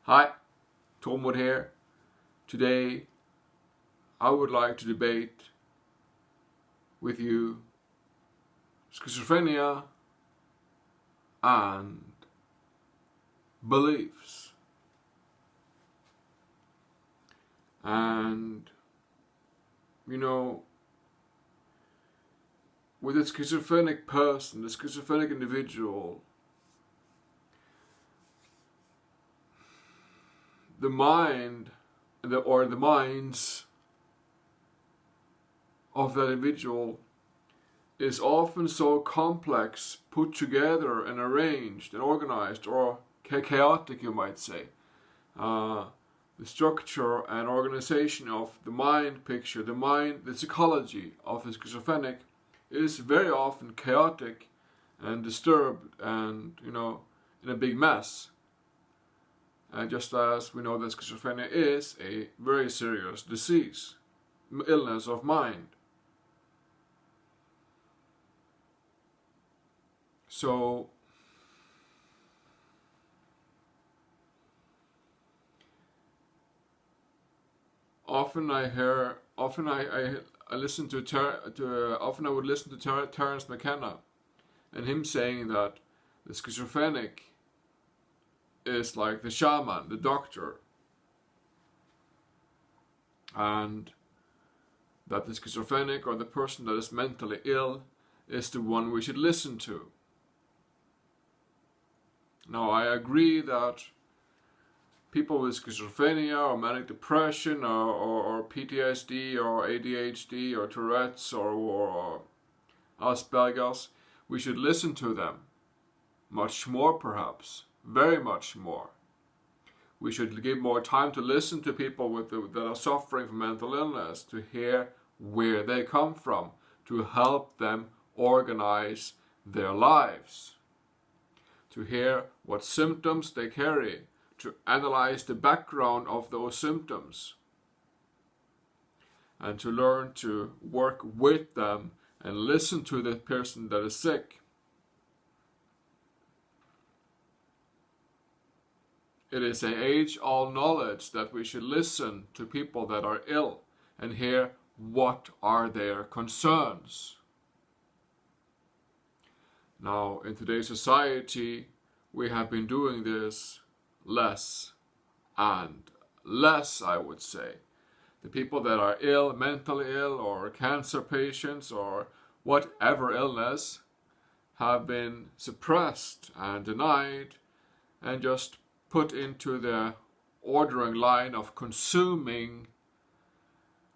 Hi, Tormod here. Today I would like to debate with you schizophrenia and beliefs. And with a schizophrenic person, the schizophrenic individual, the mind or the minds of that individual is often so complex, put together and arranged and organized, or chaotic, you might say. The structure and organization of the mind picture, the psychology of the schizophrenic is very often chaotic and disturbed and, in a big mess. And just as we know that schizophrenia is a very serious disease, illness of mind. So, often I would listen to Terence McKenna, and him saying that the schizophrenic is like the shaman, the doctor, and that the schizophrenic or the person that is mentally ill is the one we should listen to. Now, I agree that people with schizophrenia or manic depression or PTSD or ADHD or Tourette's or Asperger's, we should listen to them. Much more, perhaps. Very much more. We should give more time to listen to people that are suffering from mental illness, to hear where they come from, to help them organize their lives, to hear what symptoms they carry, to analyze the background of those symptoms, and to learn to work with them and listen to the person that is sick. It is an age-old knowledge that we should listen to people that are ill and hear what are their concerns. Now, in today's society, we have been doing this less and less, I would say. The people that are ill, mentally ill, or cancer patients, or whatever illness, have been suppressed and denied and just put into the ordering line of consuming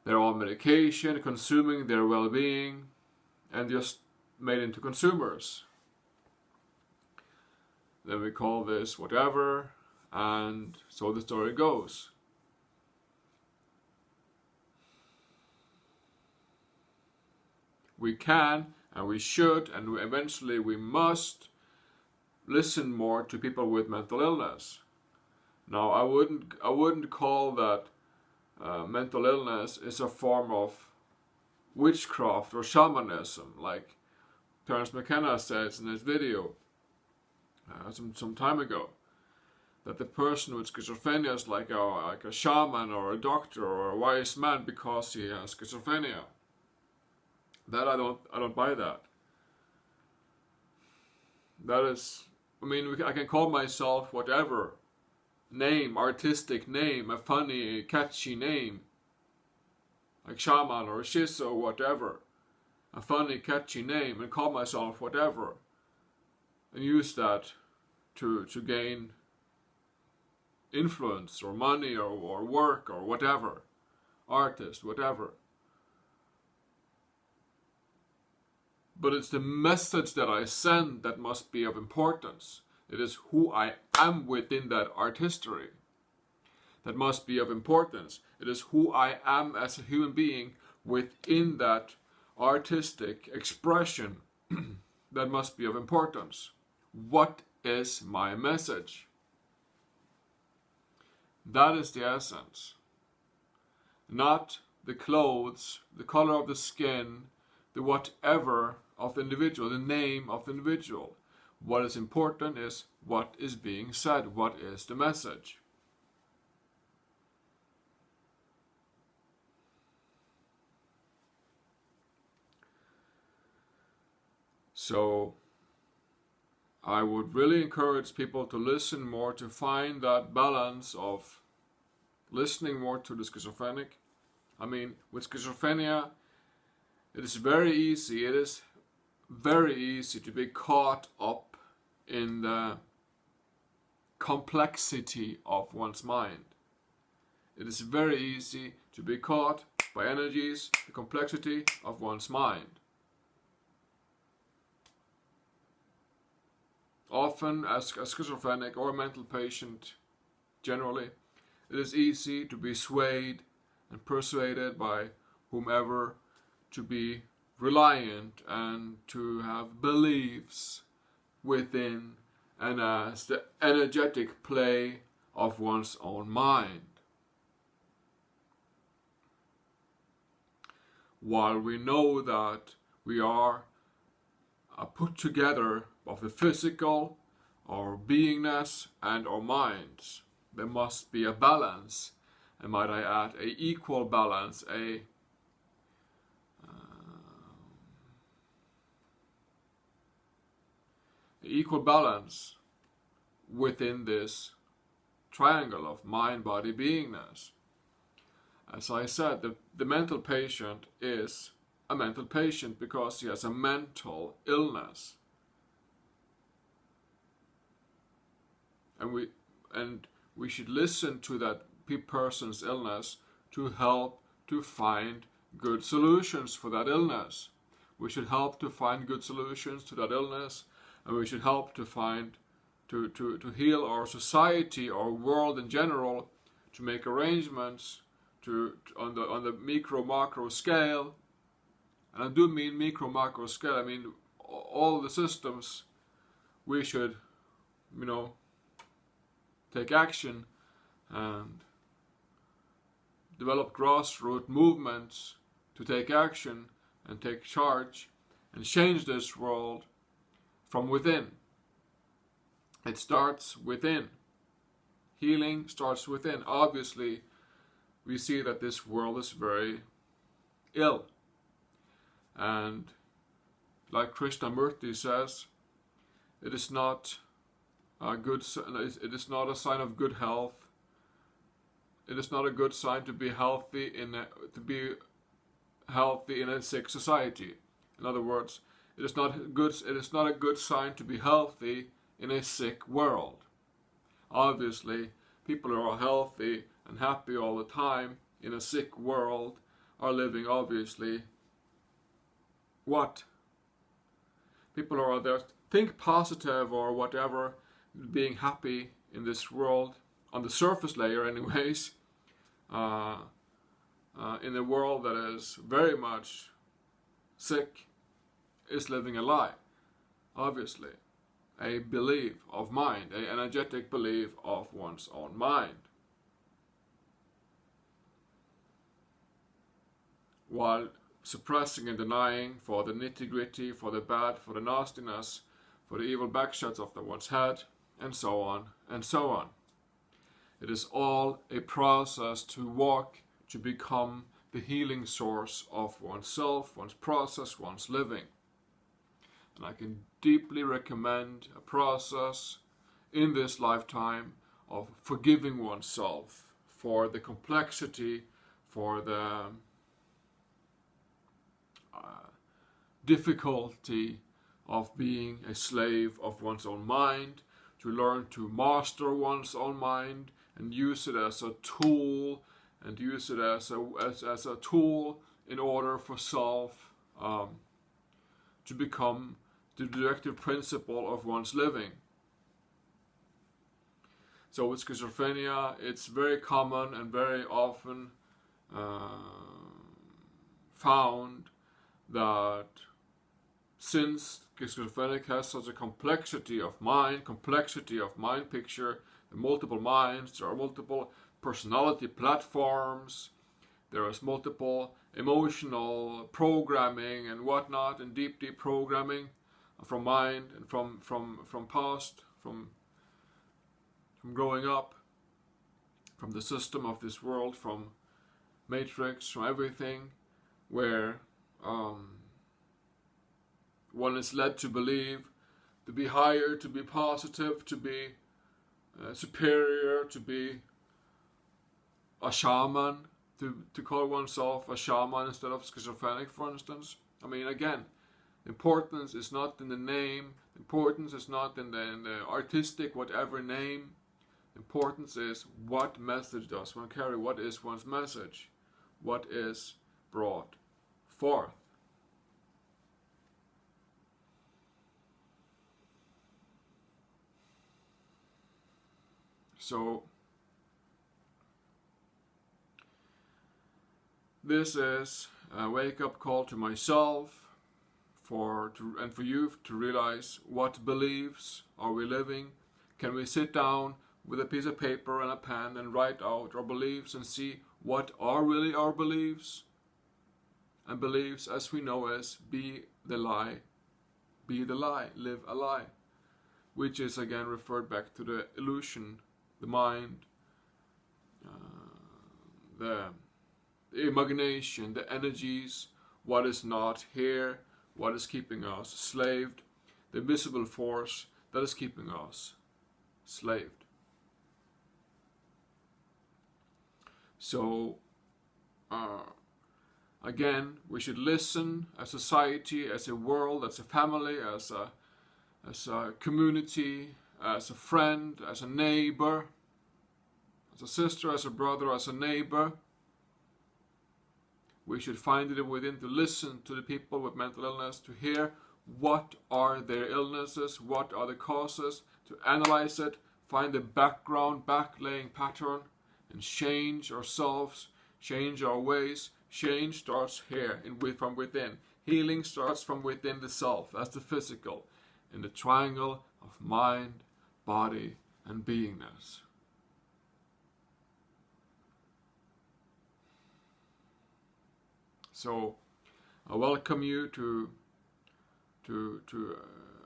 their own medication, consuming their well-being, and just made into consumers. Then we call this whatever, and so the story goes. We can, and we should, and eventually we must listen more to people with mental illness. Now, I wouldn't call that mental illness is a form of witchcraft or shamanism, like Terence McKenna says in his video some time ago, that the person with schizophrenia is like a shaman or a doctor or a wise man because he has schizophrenia. That I don't buy that. That is, I can call myself whatever name, artistic name, a funny, catchy name, like shaman or schizo, whatever, a funny, catchy name, and call myself whatever, and use that to gain influence or money or work or whatever, artist, whatever. But it's the message that I send that must be of importance. It is who I am within that artistry that must be of importance. It is who I am as a human being within that artistic expression that must be of importance. What is my message? That is the essence. Not the clothes, the color of the skin, the whatever of the individual, the name of the individual. What is important is what is being said, what is the message. So I would really encourage people to listen more, to find that balance of listening more to the schizophrenic. I mean, with schizophrenia, it is very easy to be caught up in the complexity of one's mind. It is very easy to be caught by energies, the complexity of one's mind. Often, as a schizophrenic or a mental patient generally, it is easy to be swayed and persuaded by whomever, to be reliant and to have beliefs within and as the energetic play of one's own mind. While we know that we are put together of the physical, our beingness, and our minds, there must be a balance, and might I add, a equal balance, a equal balance within this triangle of mind, body, beingness. As I said, the mental patient is a mental patient because he has a mental illness. And we should listen to that person's illness to help to find good solutions for that illness. We should help to find good solutions to that illness, and we should help to find to heal our society, our world in general, to make arrangements on the micro macro scale. And I do mean micro macro scale. I mean all the systems. We should, take action and develop grassroots movements to take action and take charge and change this world from within. It starts within. Healing starts within. Obviously, we see that this world is very ill. And like Krishnamurti says, it is not it is not a sign of good health. It is not a good sign to be healthy in a sick society. In other words, it is not a good sign to be healthy in a sick world. Obviously, people who are healthy and happy all the time in a sick world are living, obviously, what? People who are there, think positive or whatever, being happy in this world, on the surface layer anyways, in a world that is very much sick, is living a lie. Obviously, a belief of mind, an energetic belief of one's own mind. While suppressing and denying for the nitty-gritty, for the bad, for the nastiness, for the evil backshots of one's head, and so on, and so on. It is all a process to walk, to become the healing source of oneself, one's process, one's living. And I can deeply recommend a process in this lifetime of forgiving oneself for the complexity, for the difficulty of being a slave of one's own mind, to learn to master one's own mind and use it as a tool, and use it as a tool in order for self to become the directive principle of one's living. So with schizophrenia, it's very common and very often found that since schizophrenic has such a complexity of mind picture, the multiple minds, there are multiple personality platforms, there is multiple emotional programming and whatnot, and deep programming from mind and from past, from growing up, from the system of this world, from matrix, from everything, where one is led to believe, to be higher, to be positive, to be superior, to be a shaman, to call oneself a shaman instead of schizophrenic, for instance. I mean, again, importance is not in the name, importance is not in the artistic, whatever name. Importance is what message does one carry, what is one's message, what is brought forth. So, this is a wake-up call to myself, and for you to realize what beliefs are we living. Can we sit down with a piece of paper and a pen and write out our beliefs and see what are really our beliefs? And beliefs, as we know, is be the lie, live a lie, which is again referred back to the illusion, the mind, the imagination, the energies, what is not here, what is keeping us slaved, the invisible force that is keeping us slaved. So, again, we should listen as a society, as a world, as a family, as a community, as a friend, as a neighbor, as a sister, as a brother, as a neighbor. We should find it within to listen to the people with mental illness, to hear what are their illnesses, what are the causes, to analyze it, find the background, backlaying pattern, and change ourselves, change our ways. Change starts here, from within. Healing starts from within the self, as the physical, in the triangle of mind, body, and beingness. So I welcome you to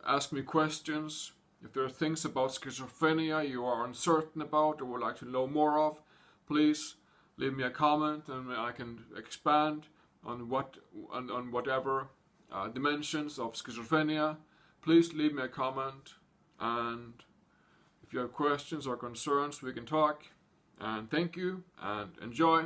ask me questions. If there are things about schizophrenia you are uncertain about or would like to know more of, please leave me a comment and I can expand on whatever dimensions of schizophrenia. Please leave me a comment, and if you have questions or concerns, we can talk. And thank you and enjoy.